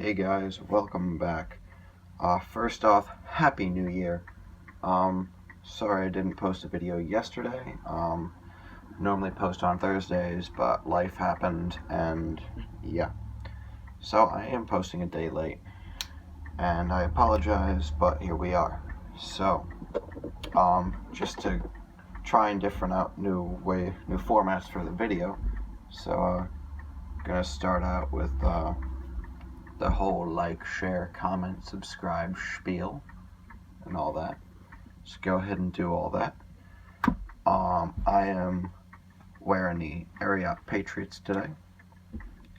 Hey guys, welcome back. First off, Happy New Year. Sorry I didn't post a video yesterday. Normally post on Thursdays, but life happened and yeah. So I am posting a day late. And I apologize, but here we are. So, just to try and different out new formats for the video. So, gonna start out with the whole like, share, comment, subscribe spiel and all that. Just go ahead and do all that. I am wearing the Ariat Patriots today.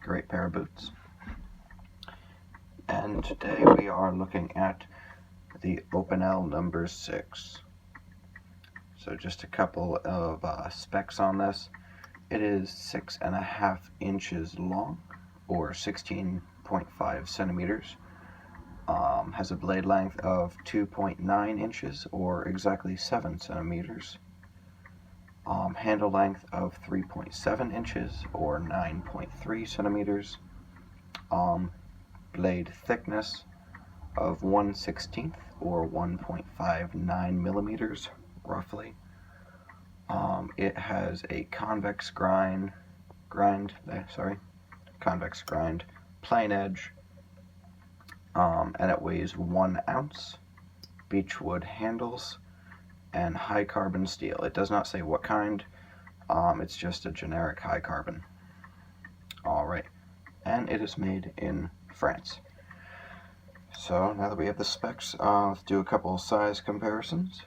Great pair of boots. And today we are looking at the Opinel number 6. So just a couple of specs on this. It is 6.5 inches long, or 16.5 centimeters. Has a blade length of 2.9 inches, or exactly 7 centimeters. Handle length of 3.7 inches, or 9.3 centimeters. Blade thickness of 1/16, or 1.59 millimeters, roughly. It has a convex grind, plain edge, and it weighs 1 ounce, beechwood handles, and high carbon steel. It does not say what kind, it's just a generic high carbon. Alright, and it is made in France. So now that we have the specs, let's do a couple size comparisons.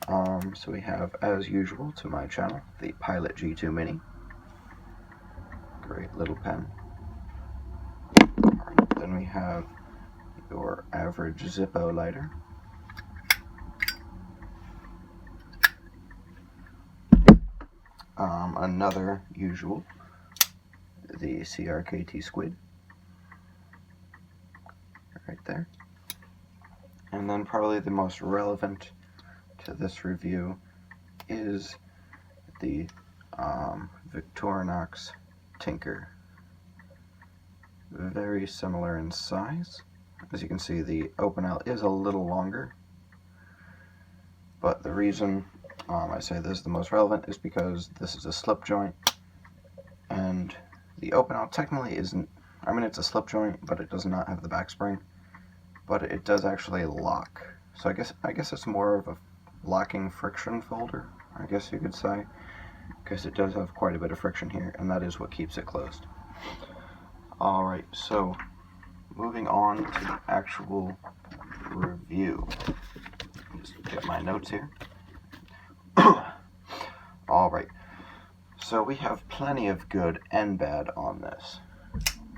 So we have, as usual, to my channel, the Pilot G2 Mini. Great little pen. Alright, then we have your average Zippo lighter. Another usual, the CRKT Squid. Right there. And then probably the most relevant to this review is the Victorinox Tinker. Very similar in size. As you can see, the Opinel is a little longer, but the reason I say this is the most relevant is because this is a slip joint, and the Opinel technically isn't. I mean, it's a slip joint, but it does not have the back spring, but it does actually lock. So I guess it's more of a locking friction folder, I guess you could say, because it does have quite a bit of friction here, and that is what keeps it closed. Alright, so moving on to the actual review. Just get my notes here. Alright, so we have plenty of good and bad on this.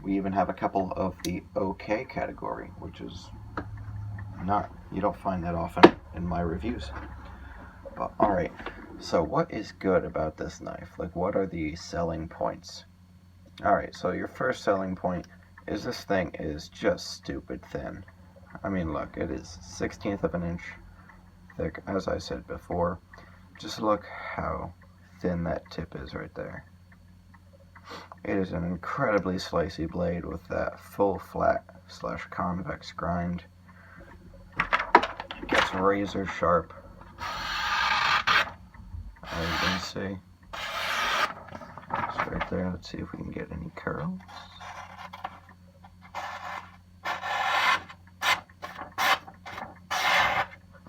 We even have a couple of the okay category, which is you don't find that often in my reviews. But alright, so what is good about this knife? Like, what are the selling points? Alright, so your first selling point is this thing is just stupid thin. I mean, look, it is 1/16 of an inch thick, as I said before. Just look how thin that tip is right there. It is an incredibly slicey blade with that full flat / convex grind. It gets razor sharp, as you can see. It's right there. Let's see if we can get any curls.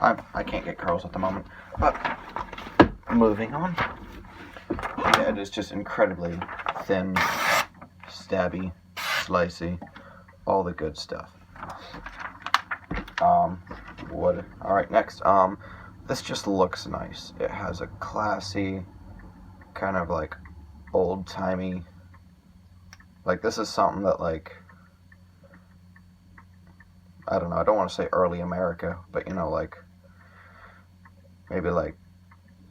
I can't get curls at the moment, but moving on. Yeah, it is just incredibly thin, stabby, slicey, all the good stuff. Alright, next, this just looks nice. It has a classy, kind of like old-timey, like this is something that, like, I don't know, I don't want to say early America, but you know, like, maybe like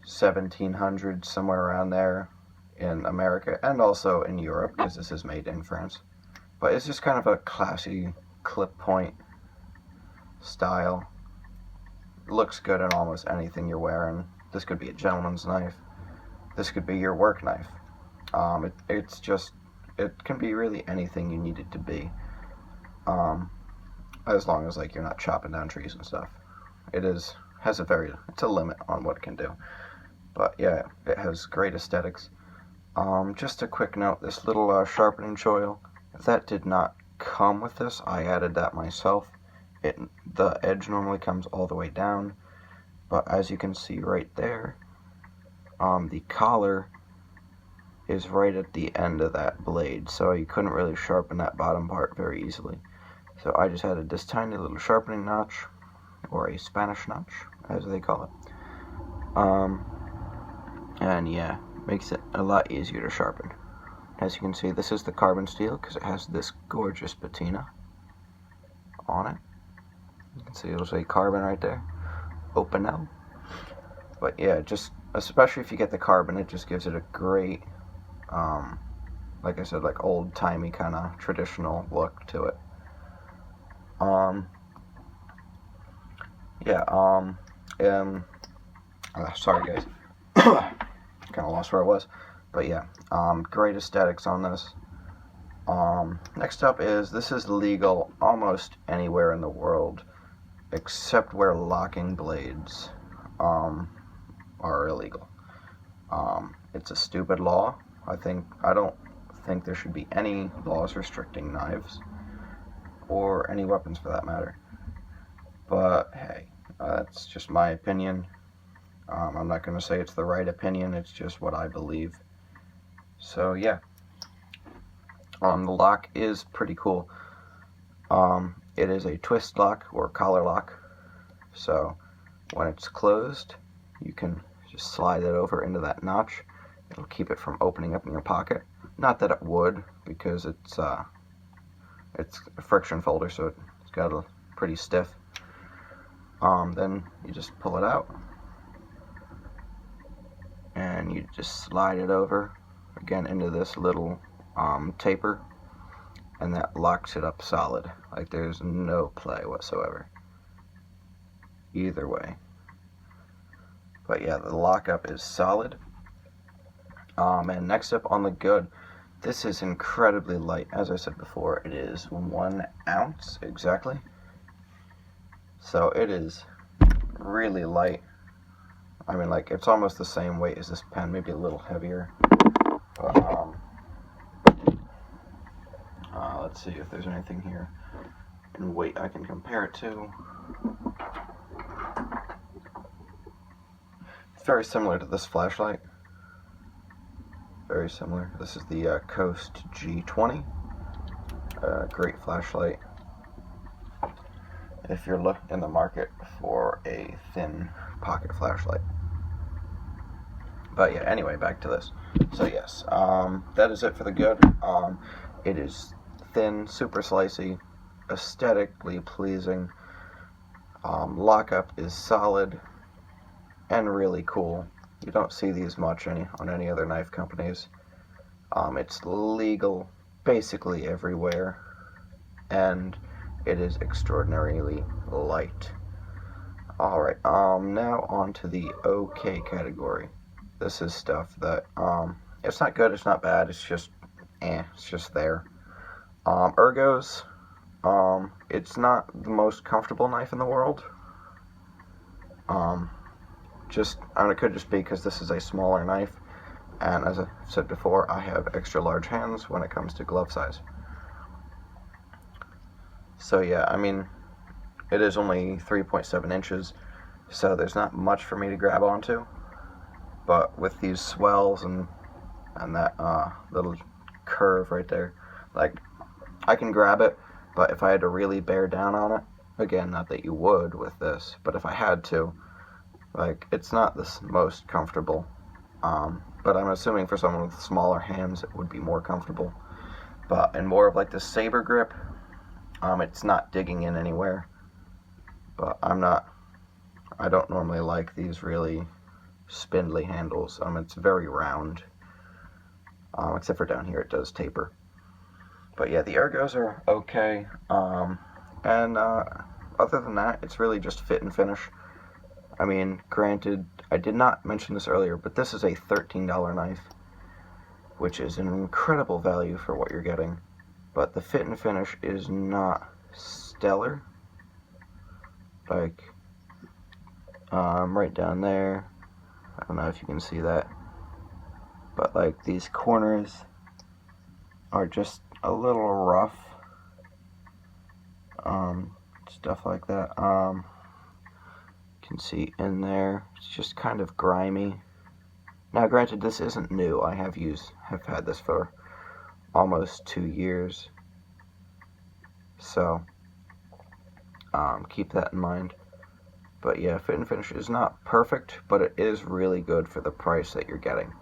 1700s, somewhere around there in America, and also in Europe, because this is made in France. But it's just kind of a classy clip point style. Looks good in almost anything you're wearing. This could be a gentleman's knife. This could be your work knife. It can be really anything you need it to be. as long as like you're not chopping down trees and stuff. It's a limit on what it can do. But yeah, it has great aesthetics. Just a quick note, this little sharpening choil, that did not come with this. I added that myself. The edge normally comes all the way down, but as you can see right there, the collar is right at the end of that blade, so you couldn't really sharpen that bottom part very easily. So I just added this tiny little sharpening notch, or a Spanish notch, as they call it. And yeah, makes it a lot easier to sharpen. As you can see, this is the carbon steel because it has this gorgeous patina on it. You can see it'll say carbon right there, Opinel. But yeah, just especially if you get the carbon, it just gives it a great, like I said, like old-timey kind of traditional look to it. Sorry guys, kind of lost where I was, but yeah, great aesthetics on this. Next up this is legal almost anywhere in the world, except where locking blades, are illegal. It's a stupid law. I don't think there should be any laws restricting knives, or any weapons for that matter. But hey, that's just my opinion. I'm not going to say it's the right opinion, it's just what I believe. So yeah, the lock is pretty cool. It is a twist lock or collar lock, so when it's closed, you can just slide it over into that notch. It'll keep it from opening up in your pocket. Not that it would, because it's a friction folder, so it's got a pretty stiff. Then you just pull it out, and you just slide it over again into this little taper, and that locks it up solid. Like there's no play whatsoever either way. But yeah, the lockup is solid. And next up on the good, this is incredibly light. As I said before, it is 1 ounce exactly. So it is really light. I mean, like, it's almost the same weight as this pen, maybe a little heavier. But, let's see if there's anything here in weight I can compare it to. It's very similar to this flashlight. Very similar. This is the Coast G20. Great flashlight if you're in the market for a thin pocket flashlight. But yeah, anyway, back to this. So yes, that is it for the good. It is thin, super slicey, aesthetically pleasing. Lockup is solid and really cool. You don't see these much on any other knife companies. It's legal basically everywhere, and it is extraordinarily light. Alright, now on to the okay category. This is stuff that, it's not good, it's not bad, it's just there. Ergos, it's not the most comfortable knife in the world. It could just be because this is a smaller knife, and as I said before, I have extra large hands when it comes to glove size. So yeah, I mean, it is only 3.7 inches, so there's not much for me to grab onto. But with these swells and that little curve right there, like, I can grab it, but if I had to really bear down on it, again, not that you would with this, but if I had to, like, it's not the most comfortable. But I'm assuming for someone with smaller hands, it would be more comfortable. But in more of like the saber grip, it's not digging in anywhere. But I don't normally like these really spindly handles. It's very round. Except for down here, it does taper. But yeah, the ergos are okay. Other than that, it's really just fit and finish. I mean, granted, I did not mention this earlier, but this is a $13 knife, which is an incredible value for what you're getting. But the fit and finish is not stellar, like right down there. I don't know if you can see that, but like these corners are just a little rough, stuff like that. You can see in there, it's just kind of grimy. Now granted, this isn't new. I have had this for almost 2 years, so keep that in mind. But yeah, fit and finish is not perfect, but it is really good for the price that you're getting.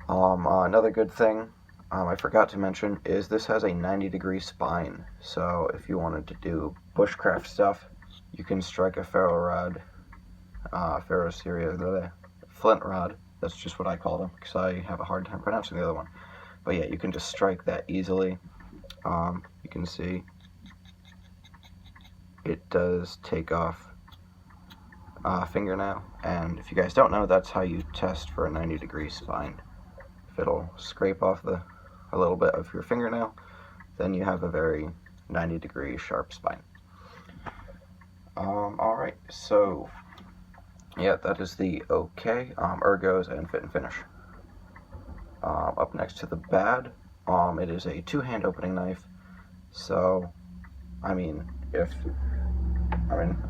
Another good thing I forgot to mention is this has a 90-degree spine, so if you wanted to do bushcraft stuff, you can strike a flint rod. That's just what I call them, because I have a hard time pronouncing the other one. But yeah, you can just strike that easily. You can see it does take off fingernail, and if you guys don't know, that's how you test for a 90-degree spine. If it'll scrape off a little bit of your fingernail, then you have a very 90-degree sharp spine. Alright, so yeah, that is the okay, ergos, and fit and finish. Up next to the bad, it is a two-hand opening knife. So, I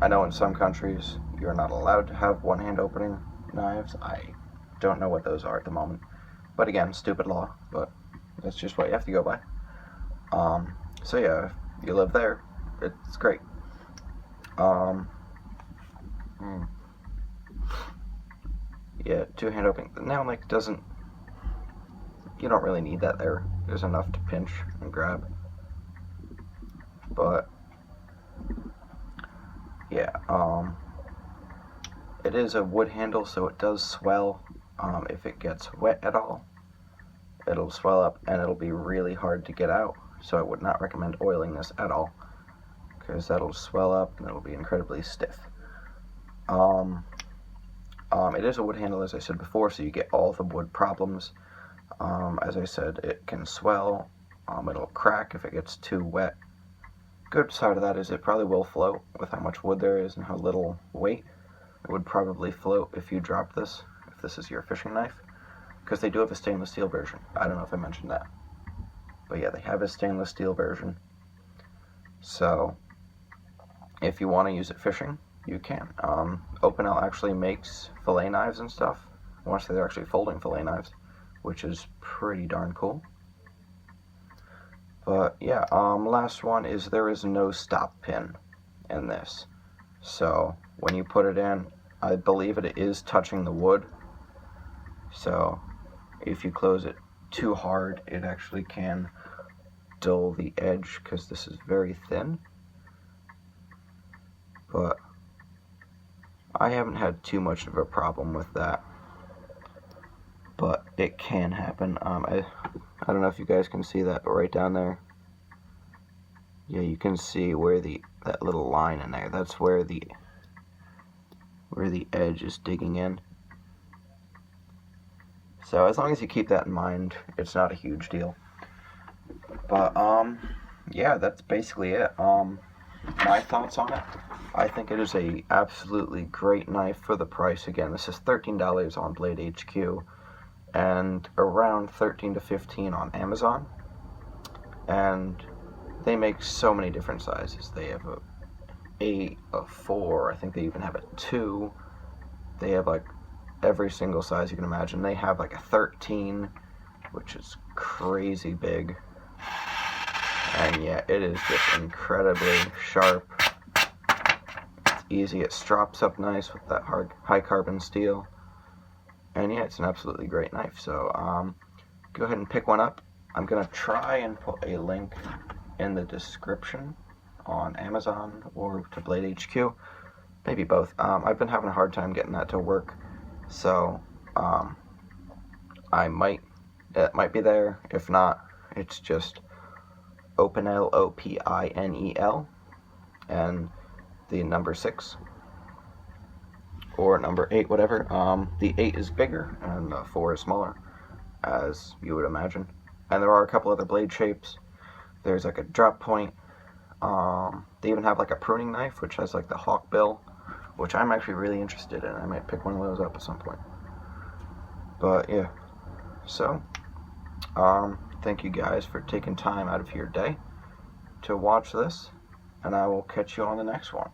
know in some countries you're not allowed to have one-hand opening knives. I don't know what those are at the moment. But again, stupid law, but that's just what you have to go by. So yeah, if you live there, it's great. Yeah, two-hand opening. The nail nick you don't really need that there. There's enough to pinch and grab. But yeah, it is a wood handle, so it does swell. If it gets wet at all, it'll swell up and it'll be really hard to get out. So I would not recommend oiling this at all, because that'll swell up and it'll be incredibly stiff. It is a wood handle, as I said before, so you get all the wood problems. As I said, it can swell, it'll crack if it gets too wet. Good side of that is it probably will float with how much wood there is and how little weight. It would probably float if you dropped this, if this is your fishing knife, because they do have a stainless steel version. I don't know if I mentioned that, but yeah, they have a stainless steel version. So if you want to use it fishing, you can. Opinel actually makes fillet knives and stuff. I want to say they're actually folding fillet knives, which is pretty darn cool. But yeah, last one is there is no stop pin in this. So when you put it in, I believe it is touching the wood. So if you close it too hard, it actually can dull the edge, because this is very thin. But I haven't had too much of a problem with that. But it can happen. I don't know if you guys can see that, but right down there, yeah, you can see where that little line in there. That's where the edge is digging in. So as long as you keep that in mind, it's not a huge deal. But yeah, that's basically it. My thoughts on it: I think it is a absolutely great knife for the price. Again, this is $13 on Blade HQ. And around $13 to $15 on Amazon, and they make so many different sizes. They have a 8, a 4, I think they even have a 2. They have like every single size you can imagine. They have like a 13, which is crazy big. And yeah, it is just incredibly sharp. It's easy, it strops up nice with that high carbon steel. And yeah, it's an absolutely great knife. So go ahead and pick one up. I'm going to try and put a link in the description on Amazon or to Blade HQ. Maybe both. I've been having a hard time getting that to work. So it might be there. If not, it's just Opinel, Opinel, and the number 6. Or number 8, whatever. The 8 is bigger and the 4 is smaller, as you would imagine. And there are a couple other blade shapes. There's like a drop point, They even have like a pruning knife, which has like the hawk bill, which I'm actually really interested in. I might pick one of those up at some point. But yeah, so thank you guys for taking time out of your day to watch this, and I will catch you on the next one.